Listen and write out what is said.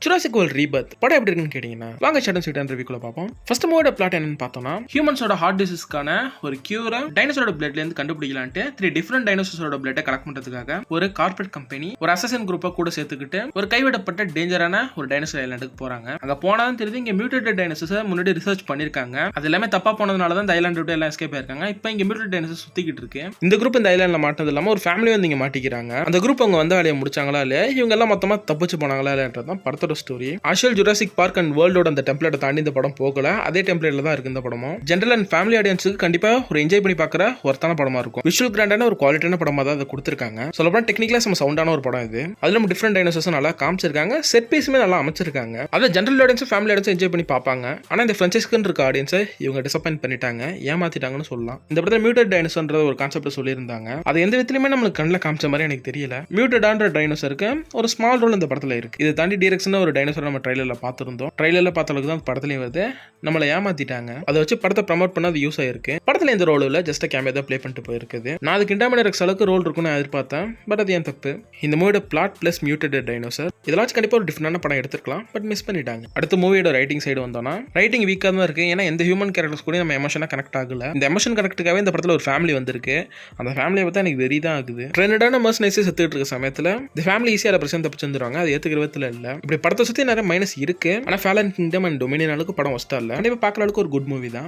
Jurassic world Rebirth படம் எப்படி இருக்குன்னு கேட்டீங்கன்னா வாங்க ஷடன் சீட் ரிவ்யூக்குள்ள பார்ப்போம். ஃபர்ஸ்ட் மூவியோட பிளாட் என்னன்னு பார்த்தோம்னா, ஹியூமன்ஸோட ஹார்ட் டிசீஸ்க்கான ஒரு கியூரை டைனோசரோட பிளட்ல இருந்து கண்டுபிடிக்கலான்ட்டு 3 டிஃபரெண்ட் டைனோசரோட பிளட்டை கலெக்ட் பண்றதுக்காக ஒரு கார்ப்பரேட் கம்பெனி ஒரு அசசன் குரூப்பை கூட சேர்த்துக்கிட்டு ஒரு கைவிடப்பட்ட டேஞ்சரான ஒரு டைனோசர் ஐலாண்டுக்கு போறாங்க. அங்க போனதான் தெரியுது இங்க மியூட்டேட்டட் டைனோசர்ஸ் முன்னாடி ரிசர்ச் பண்ணிருக்காங்க. அது எல்லாமே தப்பா போனதுனால தான் இந்த ஐலாண்ட் விட்டு எல்லாம் எஸ்கேப் ஆயிருக்காங்க. இப்போ இங்க மியூட்டேட்டட் டைனோசர் சுத்திக்கிட்டு இருக்கு. இந்த குரூப் இந்த ஐலாண்ட்ல மாட்டது இல்லாம ஒரு ஃபேமிலி வந்து இங்க மாட்டிக்கிறாங்க. அந்த குரூப் அவங்க வந்த வேலையை முடிச்சாங்களா இல்லையா, இவங்க எல்லாம் மொத்தமா தப்பிச்சு போனாங்களா இல்லையான்றதான் படத்தோட ஸ்டோரி. ஆஷியல் ஜுராசிக் பார்க் அண்ட் வேர்ல்டோட அந்த டெம்ப்ளேட்டை தாண்டி இந்த படம் போகல. அதே டெம்ப்ளேட்ல தான் இருக்கு இந்த படமும். ஜெனரல் அண்ட் ஃபேமிலி ஆடியன்ஸுக்கு கண்டிப்பா ஒரு என்ஜாய் பண்ணி பார்க்குற ஒருத்தான படமா இருக்கும். விஷுவல் கிராண்டான ஒரு குவாலிட்டியான படமா தான் அதை கொடுத்துருக்காங்க. சொல்லப்போனா டெக்னிக்கலா நம்ம சவுண்டான ஒரு படம் இது. அதுல நம்ம டிஃபரெண்ட் டைனோசர்ஸ் நல்லா காமிச்சிருக்காங்க. செட் பீஸுமே நல்லா அமைச்சிருக்காங்க. அதை general audience family audience enjoy பண்ணி பார்ப்பாங்க. ஆனா இந்த பிரான்சைஸ்க்கு இருக்க ஆடியன்ஸை இவங்க டிசப்பாயிண்ட் பண்ணிட்டாங்க, ஏமாத்திட்டாங்கன்னு சொல்லலாம். இந்த படத்துல மியூட்டட் டைனோசர்ன்ற ஒரு கான்செப்ட் சொல்லியிருந்தாங்க. அது எந்த விதத்திலுமே நம்மளுக்கு கண்ணில் காமிச்ச மாதிரி எனக்கு தெரியல. மியூட்டடான டைனோசருக்கு ஒரு ஸ்மால் ரோல் இந்த படத்துல இருக்கு. இதை தாண்டி டிரெக்ஷன் ஒரு டைனோசர் நம்ம ட்ரைலர்ல பார்த்திருந்தோம். ட்ரைலர்ல பார்த்த அளவுக்கு தான் படத்துலயும் வருது. நம்மளை ஏமாத்திட்டாங்க. அதை வச்சு படத்தை ப்ரமோட் பண்ண அது யூஸ் ஆயிருக்கு. படத்துல இந்த ரோல் இல்ல, ஜஸ்ட் கேமியோ தான் ப்ளே பண்ணிட்டு போயிருக்குது. நான் அதுக்கு இன்டாமினேட் அளவுக்கு ரோல் இருக்குன்னு எதிர்பார்த்தேன். பட் அது ஏன் தப்பு. இந்த மூவியோட பிளாட் பிளஸ் மியூட்டட் டைனோசர் இதெல்லாம் கண்டிப்பா ஒரு டிஃபரெண்டான படம் எடுத்துக்கலாம். பட் மிஸ் பண்ணிட்டாங்க. அடுத்த மூவியோட ரைட்டிங் சைடு வந்தோம்னா, ரைட்டிங் வீக்கா தான் இருக்கு. ஏன்னா எந்த ஹியூமன் கேரக்டர்ஸ் கூட நம்ம எமோஷனா கனெக்ட் ஆகல. இந்த எமோஷன் கனெக்ட்டுக்காகவே இந்த படத்துல ஒரு ஃபேமிலி வந்திருக்கு. அந்த ஃபேமிலியை பார்த்தா எனக்கு வெறி தான் ஆகுது. ட்ரெண்டடான மர்சனைஸே செத்துட்டு இருக்க சமயத்துல இந்த ஃபேமிலி ஈஸியா ரெப்ரசென்ட் தப்பிச்சு வந்துருவாங்க. அது ஏத்துக்கிற விதத்துல இல்ல. இப்படி படத்தை சுத்தி நிறைய மைனஸ் இருக்கு. ஆனா ஃபேலன் கிங்டம் அண்ட் டொமினியன் அளவுக்கு படம் ஒஸ்டா இல்ல. கண்டிப்பா பார்க்குற அளவுக்கு ஒரு குட் மூவி தான்.